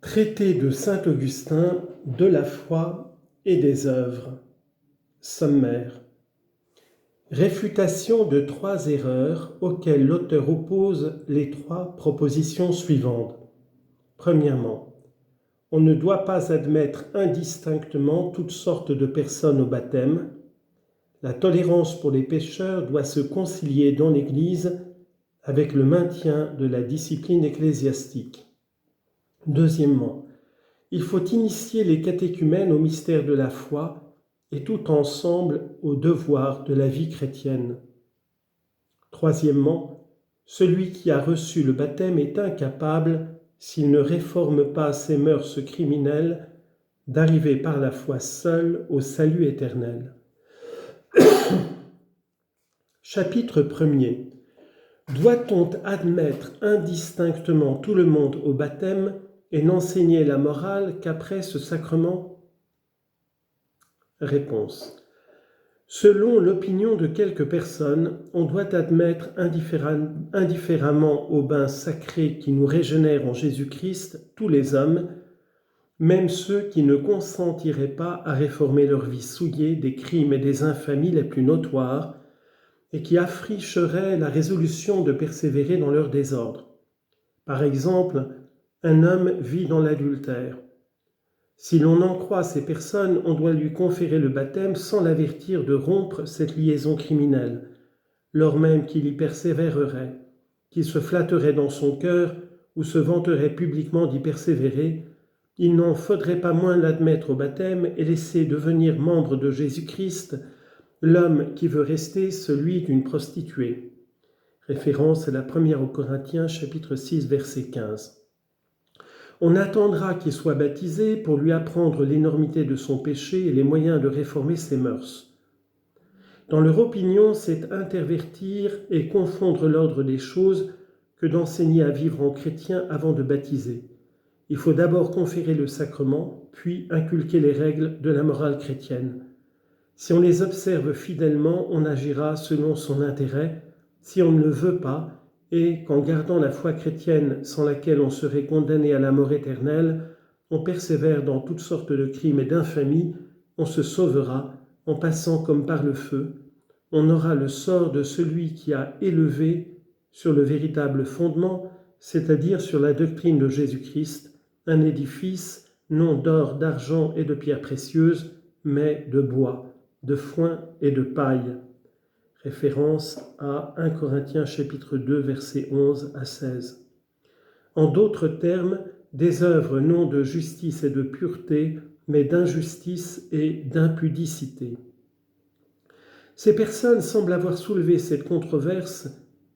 Traité de saint Augustin de la foi et des œuvres. Sommaire. Réfutation de 3 erreurs auxquelles l'auteur oppose les 3 propositions suivantes. Premièrement, on ne doit pas admettre indistinctement toutes sortes de personnes au baptême. La tolérance pour les pécheurs doit se concilier dans l'Église avec le maintien de la discipline ecclésiastique. Deuxièmement, il faut initier les catéchumènes au mystère de la foi et tout ensemble au devoir de la vie chrétienne. Troisièmement, celui qui a reçu le baptême est incapable, s'il ne réforme pas ses mœurs criminelles, d'arriver par la foi seul au salut éternel. Chapitre 1er. Doit-on admettre indistinctement tout le monde au baptême et n'enseigner la morale qu'après ce sacrement? Réponse. Selon l'opinion de quelques personnes, on doit admettre indifféremment au bain sacré qui nous régénère en Jésus-Christ tous les hommes, même ceux qui ne consentiraient pas à réformer leur vie souillée des crimes et des infamies les plus notoires, et qui affricheraient la résolution de persévérer dans leur désordre. Par exemple, un homme vit dans l'adultère. Si l'on en croit ces personnes, on doit lui conférer le baptême sans l'avertir de rompre cette liaison criminelle, lors même qu'il y persévérerait, qu'il se flatterait dans son cœur ou se vanterait publiquement d'y persévérer. Il n'en faudrait pas moins l'admettre au baptême et laisser devenir membre de Jésus-Christ l'homme qui veut rester celui d'une prostituée. Référence à la première aux Corinthiens, chapitre 6, verset 15. On attendra qu'il soit baptisé pour lui apprendre l'énormité de son péché et les moyens de réformer ses mœurs. Dans leur opinion, c'est intervertir et confondre l'ordre des choses que d'enseigner à vivre en chrétien avant de baptiser. Il faut d'abord conférer le sacrement, puis inculquer les règles de la morale chrétienne. Si on les observe fidèlement, on agira selon son intérêt. Si on ne le veut pas, et qu'en gardant la foi chrétienne sans laquelle on serait condamné à la mort éternelle, on persévère dans toutes sortes de crimes et d'infamies, on se sauvera en passant comme par le feu. On aura le sort de celui qui a élevé sur le véritable fondement, c'est-à-dire sur la doctrine de Jésus-Christ, un édifice non d'or, d'argent et de pierres précieuses, mais de bois, de foin et de paille. Référence à 1 Corinthiens chapitre 2 versets 11 à 16. En d'autres termes, des œuvres non de justice et de pureté, mais d'injustice et d'impudicité. Ces personnes semblent avoir soulevé cette controverse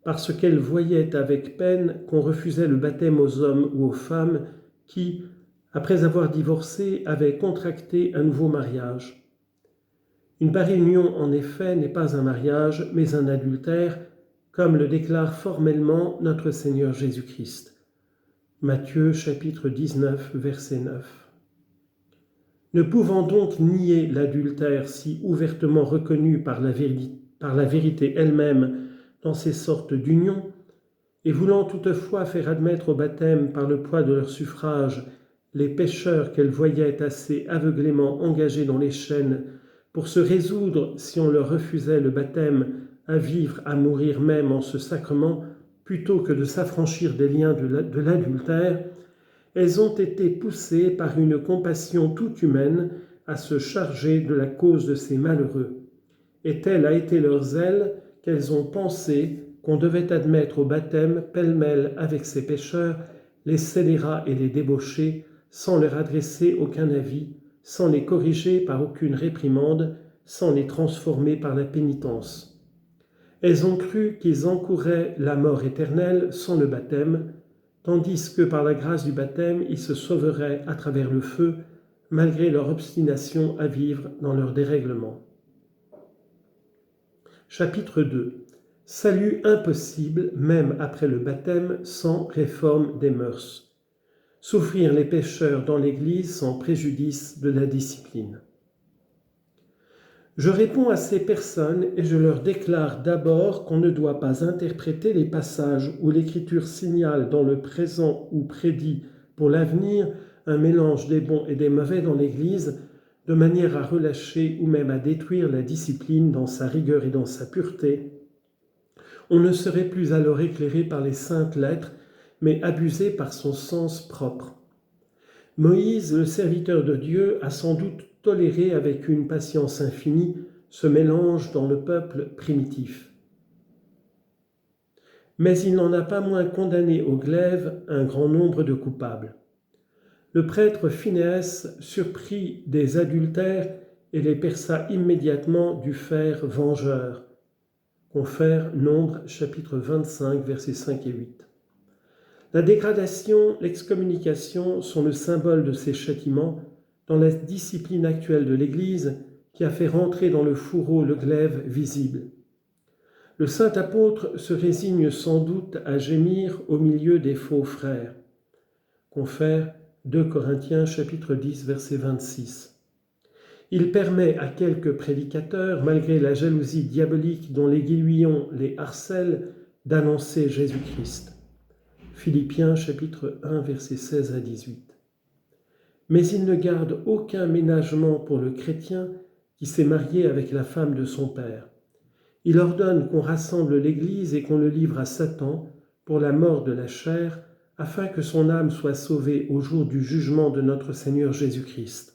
parce qu'elles voyaient avec peine qu'on refusait le baptême aux hommes ou aux femmes qui, après avoir divorcé, avaient contracté un nouveau mariage. Une pareille union, en effet, n'est pas un mariage, mais un adultère, comme le déclare formellement notre Seigneur Jésus-Christ. Matthieu chapitre 19, verset 9. Ne pouvant donc nier l'adultère si ouvertement reconnu par la vérité elle-même dans ces sortes d'unions, et voulant toutefois faire admettre au baptême par le poids de leur suffrage les pécheurs qu'elles voyaient assez aveuglément engagés dans les chaînes pour se résoudre, si on leur refusait le baptême, à vivre, à mourir même en ce sacrement, plutôt que de s'affranchir des liens de l'adultère, elles ont été poussées par une compassion toute humaine à se charger de la cause de ces malheureux. Et tel a été leur zèle qu'elles ont pensé qu'on devait admettre au baptême, pêle-mêle avec ces pécheurs, les scélérats et les débauchés, sans leur adresser aucun avis, sans les corriger par aucune réprimande, sans les transformer par la pénitence. Elles ont cru qu'ils encouraient la mort éternelle sans le baptême, tandis que par la grâce du baptême, ils se sauveraient à travers le feu, malgré leur obstination à vivre dans leur dérèglement. Chapitre 2. Salut impossible, même après le baptême, sans réforme des mœurs. Souffrir les pécheurs dans l'Église sans préjudice de la discipline. Je réponds à ces personnes et je leur déclare d'abord qu'on ne doit pas interpréter les passages où l'Écriture signale dans le présent ou prédit pour l'avenir un mélange des bons et des mauvais dans l'Église, de manière à relâcher ou même à détruire la discipline dans sa rigueur et dans sa pureté, on ne serait plus alors éclairé par les saintes lettres, mais abusé par son sens propre. Moïse, le serviteur de Dieu, a sans doute toléré avec une patience infinie ce mélange dans le peuple primitif. Mais il n'en a pas moins condamné au glaive un grand nombre de coupables. Le prêtre Phinehas surprit des adultères et les perça immédiatement du fer vengeur. Confère Nombre, chapitre 25, versets 5 et 8. La dégradation, l'excommunication sont le symbole de ces châtiments dans la discipline actuelle de l'Église qui a fait rentrer dans le fourreau le glaive visible. Le saint apôtre se résigne sans doute à gémir au milieu des faux frères. Confère 2 Corinthiens chapitre 10 verset 26. Il permet à quelques prédicateurs, malgré la jalousie diabolique dont les guillouillons les harcèlent, d'annoncer Jésus-Christ. Philippiens chapitre 1 verset 16 à 18. Mais il ne garde aucun ménagement pour le chrétien qui s'est marié avec la femme de son père. Il ordonne qu'on rassemble l'Église et qu'on le livre à Satan pour la mort de la chair, afin que son âme soit sauvée au jour du jugement de notre Seigneur Jésus-Christ.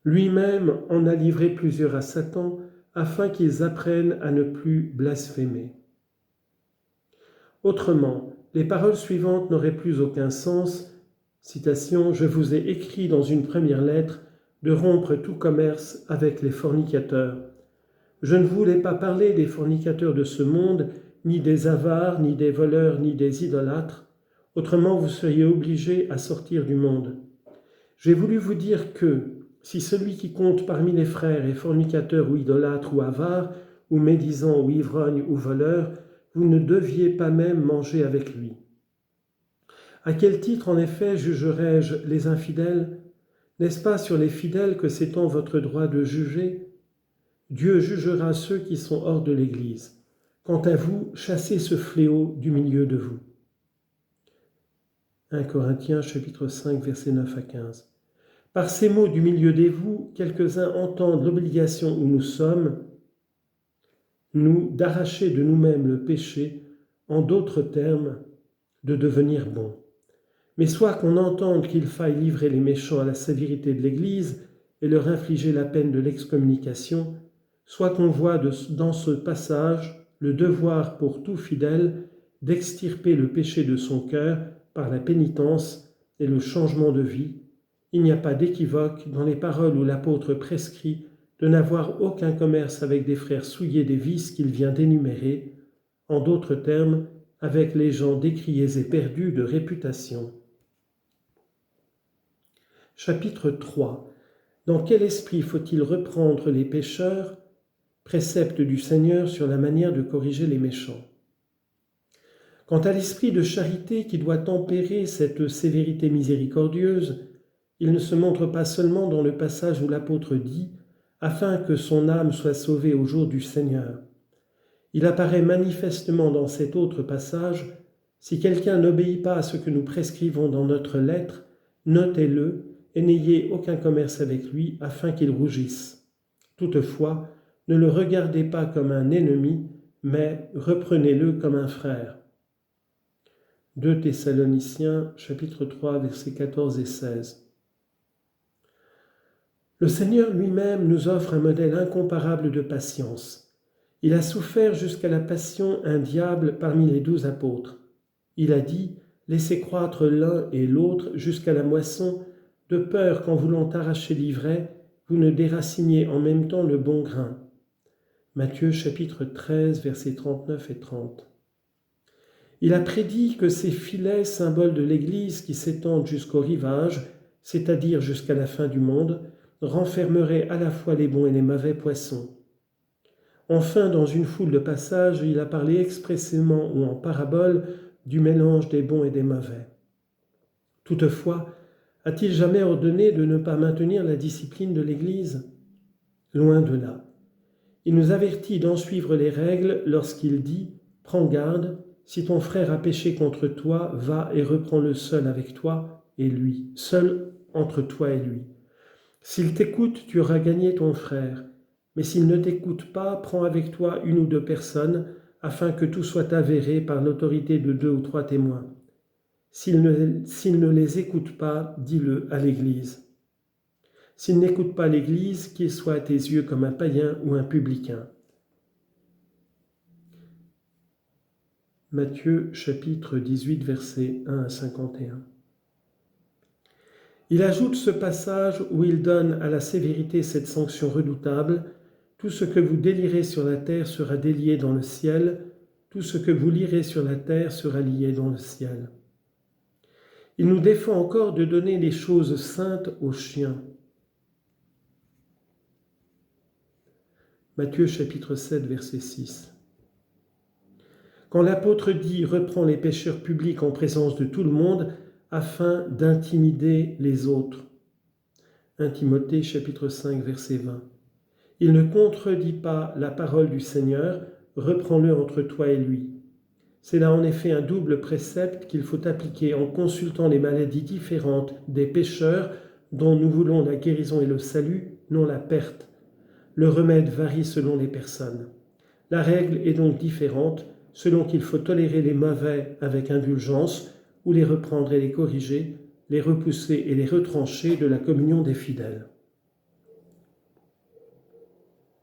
Lui-même en a livré plusieurs à Satan, afin qu'ils apprennent à ne plus blasphémer. Autrement, les paroles suivantes n'auraient plus aucun sens. Citation, « Je vous ai écrit dans une première lettre de rompre tout commerce avec les fornicateurs. Je ne voulais pas parler des fornicateurs de ce monde, ni des avares, ni des voleurs, ni des idolâtres. Autrement, vous seriez obligés à sortir du monde. J'ai voulu vous dire que, si celui qui compte parmi les frères est fornicateur ou idolâtre ou avare, ou médisant ou ivrogne ou voleur, vous ne deviez pas même manger avec lui. À quel titre, en effet, jugerais-je les infidèles? N'est-ce pas sur les fidèles que s'étend votre droit de juger? Dieu jugera ceux qui sont hors de l'Église. Quant à vous, chassez ce fléau du milieu de vous. 1 Corinthiens chapitre 5, versets 9 à 15. Par ces mots du milieu des vous, quelques-uns entendent l'obligation où nous sommes, nous, d'arracher de nous-mêmes le péché, en d'autres termes, de devenir bons. Mais soit qu'on entende qu'il faille livrer les méchants à la sévérité de l'Église et leur infliger la peine de l'excommunication, soit qu'on voit dans ce passage le devoir pour tout fidèle d'extirper le péché de son cœur par la pénitence et le changement de vie. Il n'y a pas d'équivoque dans les paroles où l'apôtre prescrit de n'avoir aucun commerce avec des frères souillés des vices qu'il vient d'énumérer, en d'autres termes, avec les gens décriés et perdus de réputation. Chapitre 3. Dans quel esprit faut-il reprendre les pécheurs? Précepte du Seigneur sur la manière de corriger les méchants. Quant à l'esprit de charité qui doit tempérer cette sévérité miséricordieuse, il ne se montre pas seulement dans le passage où l'apôtre dit « afin que son âme soit sauvée au jour du Seigneur ». Il apparaît manifestement dans cet autre passage « si quelqu'un n'obéit pas à ce que nous prescrivons dans notre lettre, notez-le et n'ayez aucun commerce avec lui afin qu'il rougisse. Toutefois, ne le regardez pas comme un ennemi, mais reprenez-le comme un frère. » 2 Thessaloniciens, chapitre 3, versets 14 et 16. Le Seigneur lui-même nous offre un modèle incomparable de patience. Il a souffert jusqu'à la passion un diable parmi les 12 apôtres. Il a dit « Laissez croître l'un et l'autre jusqu'à la moisson, de peur qu'en voulant arracher l'ivraie, vous ne déraciniez en même temps le bon grain. » Matthieu chapitre 13, versets 39 et 30. Il a prédit que ces filets, symboles de l'Église qui s'étendent jusqu'au rivage, c'est-à-dire jusqu'à la fin du monde, renfermeraient à la fois les bons et les mauvais poissons. Enfin, dans une foule de passages, il a parlé expressément ou en parabole du mélange des bons et des mauvais. Toutefois, a-t-il jamais ordonné de ne pas maintenir la discipline de l'Église? Loin de là. Il nous avertit d'en suivre les règles lorsqu'il dit « Prends garde, si ton frère a péché contre toi, va et reprends-le seul avec toi et lui, seul entre toi et lui. S'il t'écoute, tu auras gagné ton frère, mais s'il ne t'écoute pas, prends avec toi 1 ou 2 personnes, afin que tout soit avéré par l'autorité de 2 ou 3 témoins. S'il ne les écoute pas, dis-le à l'Église. S'il n'écoute pas l'Église, qu'il soit à tes yeux comme un païen ou un publicain. » Matthieu chapitre 18, versets 1 à 51. Il ajoute ce passage où il donne à la sévérité cette sanction redoutable. Tout ce que vous délirez sur la terre sera délié dans le ciel, tout ce que vous lirez sur la terre sera lié dans le ciel. Il nous défend encore de donner les choses saintes aux chiens. Matthieu chapitre 7, verset 6. Quand l'apôtre dit « reprends les pécheurs publics en présence de tout le monde » afin d'intimider les autres. 1 Timothée chapitre 5, verset 20. Il ne contredit pas la parole du Seigneur, reprends-le entre toi et lui. C'est là en effet un double précepte qu'il faut appliquer en consultant les maladies différentes des pécheurs dont nous voulons la guérison et le salut, non la perte. Le remède varie selon les personnes. La règle est donc différente, selon qu'il faut tolérer les mauvais avec indulgence, ou les reprendre et les corriger, les repousser et les retrancher de la communion des fidèles.